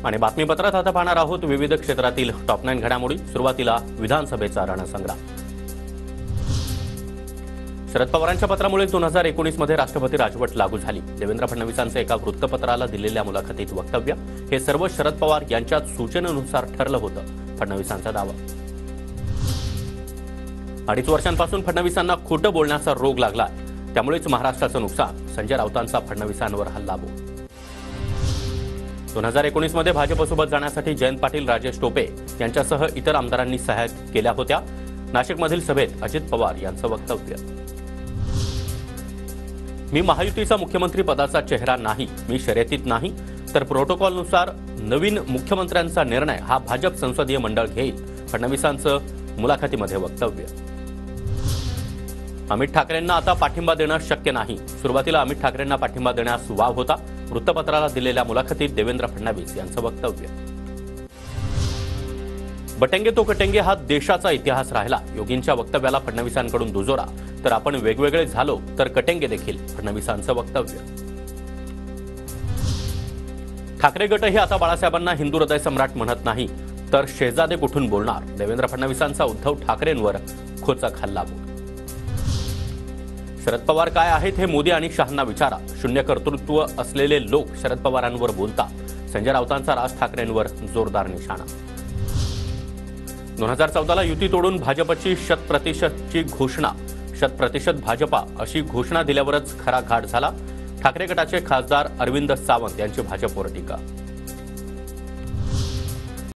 आणि बातमीपत्रात आता पाहणार आहोत विविध क्षेत्रातील टॉप 9 घडामोडी। सुरुवातीला विधानसभेचा रणसंग्राम। शरद पवारांच्या पत्रामुळे 2019 मध्ये राष्ट्रपती राजवट लागू झाली। देवेंद्र फडणवीसांचे एका वृत्तपत्राला दिलेल्या मुलाखतीत वक्तव्य, हे सर्व शरद पवार यांच्या सूचनेनुसार ठरलं होतं, फडणवीसांचा दावा। 2.5 वर्षांपासून फडणवीसांना खोटं बोलण्याचा रोग लागला, त्यामुळेच महाराष्ट्राचं नुकसान। संजय राऊतांचा फडणवीसांवर हल्लाबोल। 2019 मध्ये भाजपसोबत जाण्यासाठी जयंत पाटील, राजेश टोपे यांच्यासह इतर आमदारांनी सह्या केल्या होत्या। नाशिकमधील सभेत अजित पवार यांचं वक्तव्य, मी महायुतीचा मुख्यमंत्री पदाचा चेहरा नाही, मी शर्यतीत नाही, तर प्रोटोकॉलनुसार नवीन मुख्यमंत्र्यांचा निर्णय हा भाजप संसदीय मंडळ घेईल, फडणवीसांचं मुलाखतीमध्ये वक्तव्य। अमित ठाकरेंना आता पाठिंबा देणं शक्य नाही, सुरुवातीला अमित ठाकरेंना पाठिंबा देण्यास वाव होता, वृत्तपत्राला दिलेल्या मुलाखतीत देवेंद्र फडणवीस यांचं वक्तव्य। बटेंगे तो कटेंगे हा देशाचा इतिहास राहिला, योगींच्या वक्तव्याला फडणवीसांकडून दुजोरा, तर आपण वेगवेगळे झालो तर कटेंगे देखील, फडणवीसांचं वक्तव्य। ठाकरे गटही आता बाळासाहेबांना हिंदू हृदय सम्राट म्हणत नाही, तर शेजादे कुठून बोलणार, देवेंद्र फडणवीसांचा उद्धव ठाकरेंवर खोचक हल्लाबोल। शरद पवार काय आहेत हे मोदी आणि शहांना विचारा, शून्य कर्तृत्व असलेले लोक शरद पवारांवर बोलतात, संजय राऊतांचा राज ठाकरेंवर जोरदार निशाणा। 2014ला युती तोडून भाजपची 100%ची घोषणा, 100% भाजपा अशी घोषणा दिल्यावरच खरा घाट झाला। ठाकरे गटाचे खासदार अरविंद सावंत यांची भाजपवर टीका।